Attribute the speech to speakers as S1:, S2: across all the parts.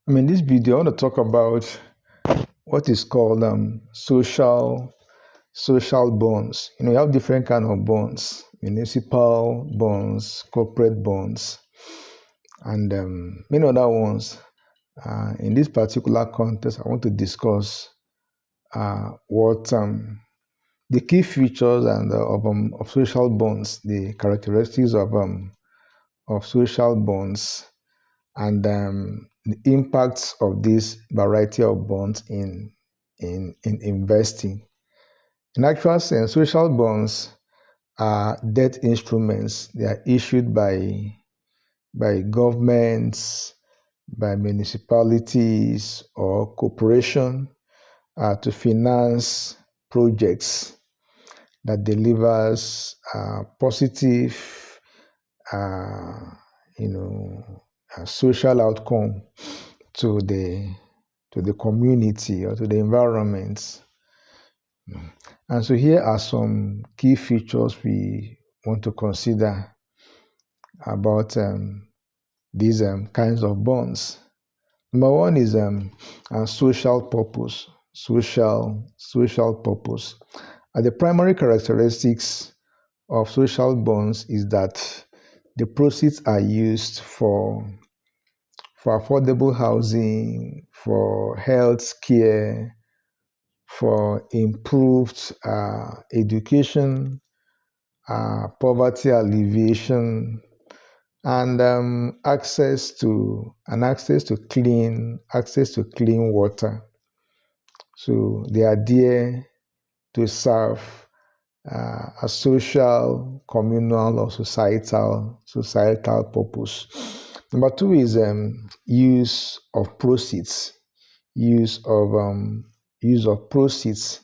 S1: This video, I want to talk about what is called social bonds. You have different kind of bonds: municipal bonds, corporate bonds, and many other ones. In this particular context, I want to discuss what the key features and of social bonds, the characteristics of social bonds, and the impacts of this variety of bonds in investing. In actual sense, social bonds are debt instruments. They are issued by governments, by municipalities or corporation to finance projects that delivers positive, uh, you know, social outcome to the community or to the environment. And so here are some key features we want to consider about these kinds of bonds. Number one is social purpose. Social purpose. The primary characteristics of social bonds is that the proceeds are used for affordable housing, for health care, for improved education, poverty alleviation, and access to clean water. So they are there to serve a social, communal, or societal purpose. Number two is use of proceeds. Use of proceeds.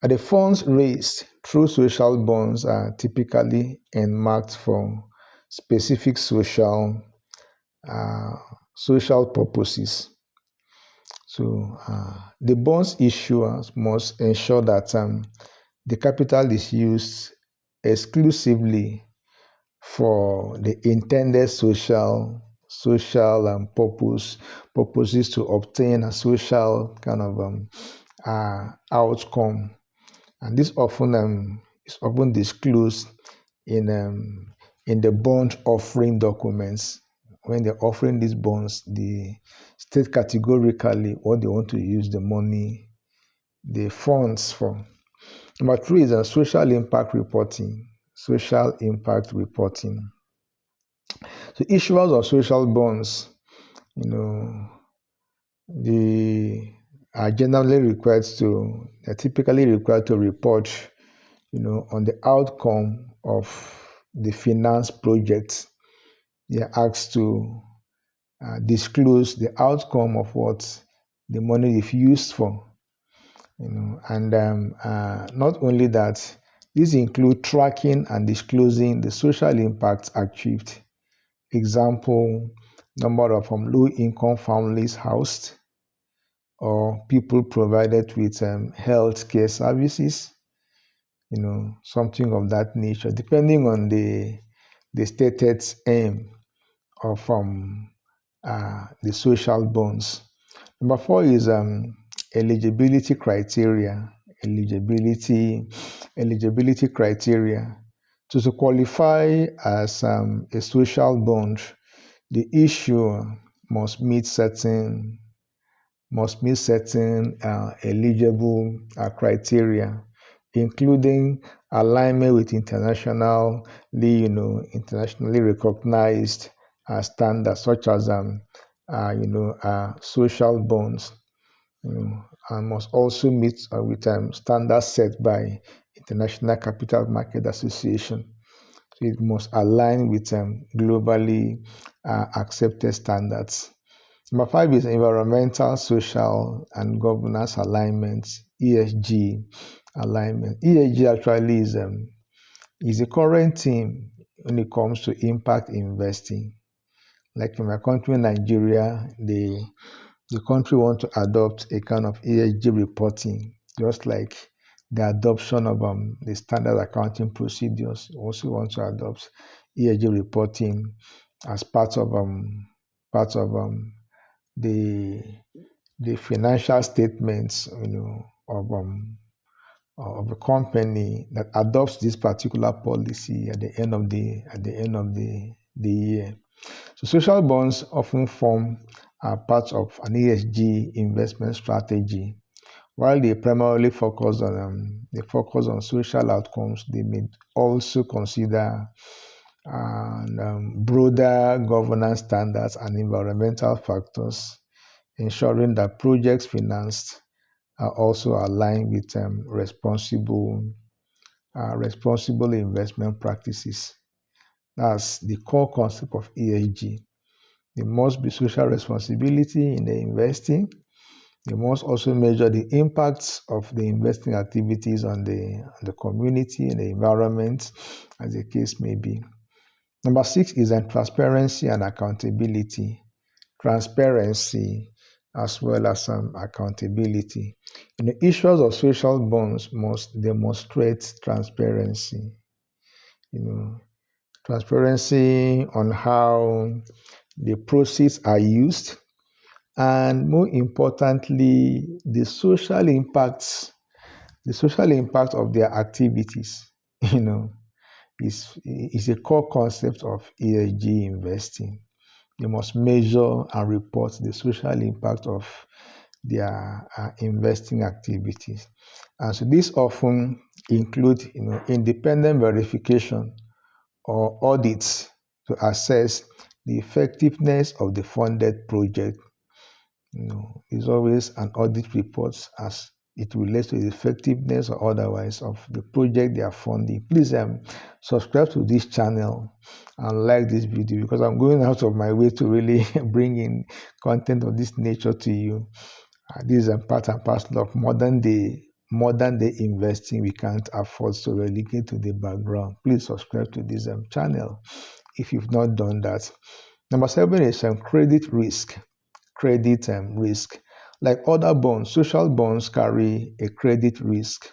S1: The funds raised through social bonds are typically earmarked for specific social purposes. So the bonds issuers must ensure that the capital is used exclusively for the intended social purposes to obtain a social kind of outcome, and this often is often disclosed in the bond offering documents. When they're offering these bonds, they state categorically what they want to use the money, the funds for. Number three is social impact reporting. Social impact reporting. So issuers of social bonds, they are typically required to report, on the outcome of the finance project. They are asked to disclose the outcome of what the money is used for. And not only that, these include tracking and disclosing the social impacts achieved. Example, number of low-income families housed, or people provided with health care services, something of that nature, depending on the stated aim of the social bonds. Number four is eligibility criteria. Eligibility criteria. To qualify as a social bond, the issuer must meet certain eligible criteria, including alignment with internationally recognized standards, such as social bonds, and must also meet with standards set by International Capital Market Association. So it must align with globally accepted standards. Number five is environmental, social, and governance alignment, ESG alignment. ESG actually is a current theme when it comes to impact investing. Like in my country, Nigeria, the country want to adopt a kind of ESG reporting, just like the adoption of the standard accounting procedures. We also want to adopt ESG reporting as part of the the financial statements, of a company that adopts this particular policy at the end of the year. So social bonds often form part of an ESG investment strategy. While they primarily focus on social outcomes, they may also consider broader governance standards and environmental factors, ensuring that projects financed are also aligned with responsible investment practices. That's the core concept of ESG. There must be social responsibility in the investing. They must also measure the impacts of the investing activities on the community and the environment, as the case may be. Number 6 is transparency and accountability. Transparency as well as accountability. Issuers of social bonds must demonstrate transparency. Transparency on how the proceeds are used, and more importantly, the social impact of their activities, is a core concept of ESG investing. They must measure and report the social impact of their investing activities. And so this often include, independent verification or audits to assess the effectiveness of the funded project. There's always an audit report as it relates to the effectiveness or otherwise of the project they are funding. Please subscribe to this channel and like this video, because I'm going out of my way to really bring in content of this nature to you. This is part and parcel of modern day investing. We can't afford to relegate to the background. Please subscribe to this channel if you've not done that. Number 7 is credit risk. Credit risk. Like other bonds, social bonds carry a credit risk.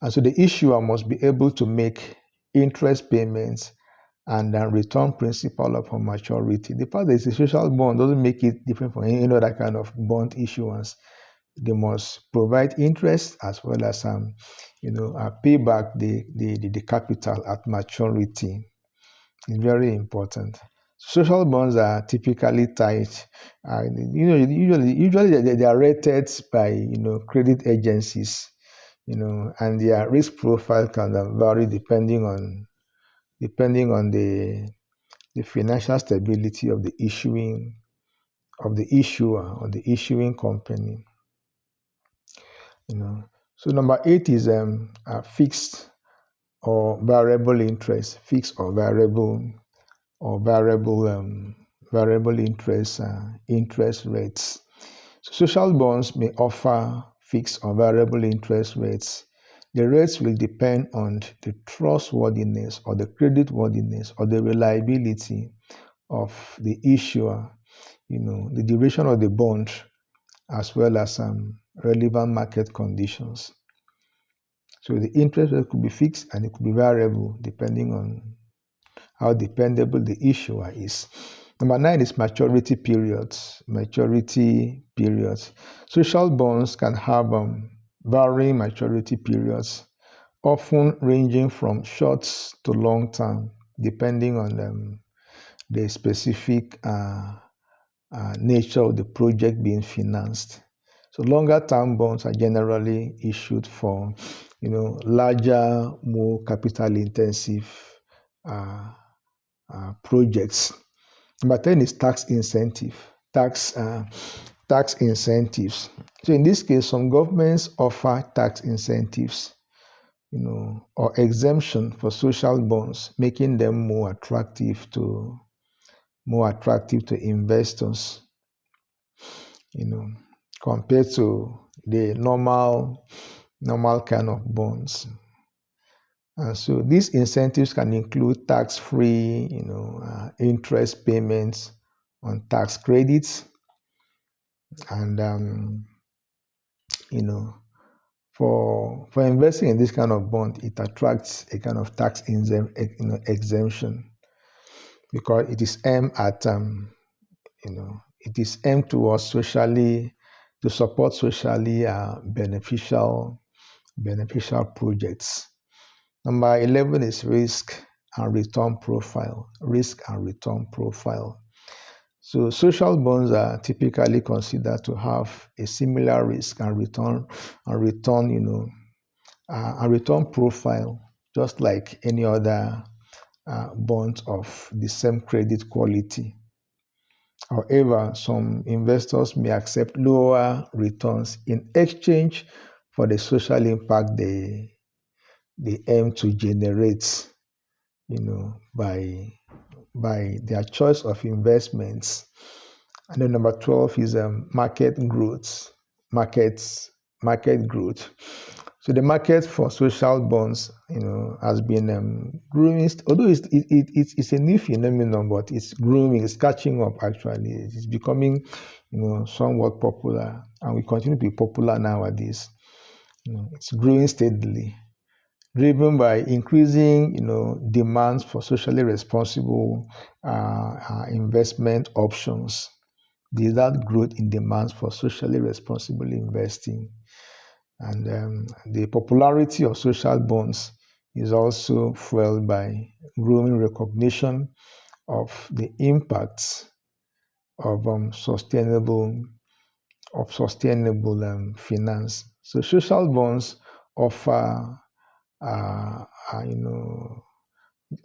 S1: And so the issuer must be able to make interest payments and then return principal upon maturity. The fact that it's a social bond doesn't make it different from any other kind of bond issuance. They must provide interest as well as pay back the capital at maturity. It's very important. Social bonds are typically tied. Usually they are rated by credit agencies, and their risk profile can vary depending on the financial stability of the issuer or the issuing company. So number 8 is fixed or variable interest. Fixed or variable interest rates. So social bonds may offer fixed or variable interest rates. The rates will depend on the trustworthiness or the creditworthiness or the reliability of the issuer, the duration of the bond, as well as relevant market conditions. So the interest rate could be fixed and it could be variable depending on how dependable the issuer is. Number 9 is maturity periods. Maturity periods. Social bonds can have varying maturity periods, often ranging from short to long term, depending on the specific nature of the project being financed. So longer term bonds are generally issued for, larger, more capital intensive projects. Number 10 is tax incentive. Tax incentives. So in this case, some governments offer tax incentives, or exemption for social bonds, making them more attractive to investors, compared to the normal kind of bonds. And so these incentives can include tax-free, interest payments on tax credits, and for investing in this kind of bond, it attracts a kind of tax exemption because it is aimed at it is aimed towards socially to support socially beneficial projects. Number 11 is risk and return profile. Risk and return profile. So social bonds are typically considered to have a similar risk and return, and return profile, just like any other bonds of the same credit quality. However, some investors may accept lower returns in exchange for the social impact they aim to generate, by their choice of investments. And then number 12 is market growth. Market growth. So the market for social bonds, has been growing. Although it's a new phenomenon, but it's growing. It's catching up. Actually, it's becoming, somewhat popular, and we continue to be popular nowadays. It's growing steadily, driven by increasing, demands for socially responsible investment options. There's that growth in demands for socially responsible investing. And the popularity of social bonds is also fueled by growing recognition of the impacts of sustainable finance. So social bonds offer, uh, uh, you know,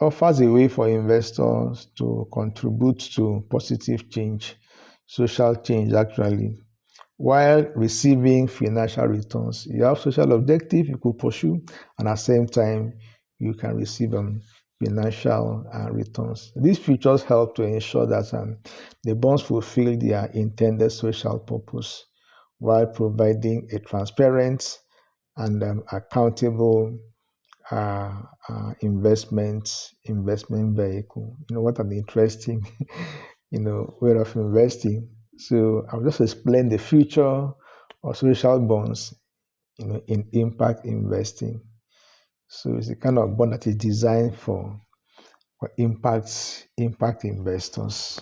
S1: offers a way for investors to contribute to positive change, social change actually, while receiving financial returns. You have social objective you could pursue, and at the same time, you can receive financial returns. These features help to ensure that the bonds fulfill their intended social purpose while providing a transparent and accountable investment vehicle. What an interesting way of investing. So I'll just explain the future of social bonds, in impact investing. So it's the kind of bond that is designed for impact investors.